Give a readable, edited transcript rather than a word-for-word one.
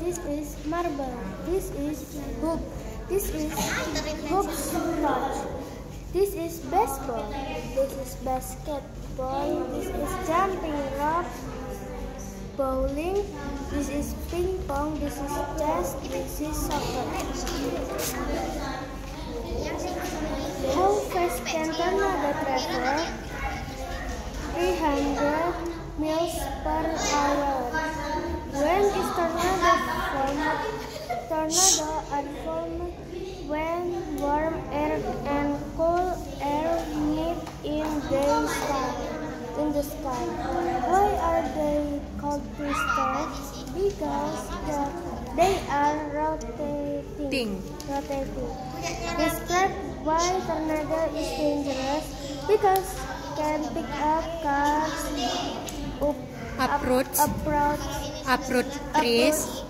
This is marble. This is hoop. This is hopscotch. This is baseball. This is basketball. This is jumping rope. Bowling. This is ping pong. This is chess. This is soccer. How fast can tornado travel? 300 miles per hour. When is tornado formed? Tornado are formed when warm air and cool air meet in the sky. Why are they called twisters? Because they are rotating. Describe why tornado is dangerous. Because can pick up cars, uproot trees.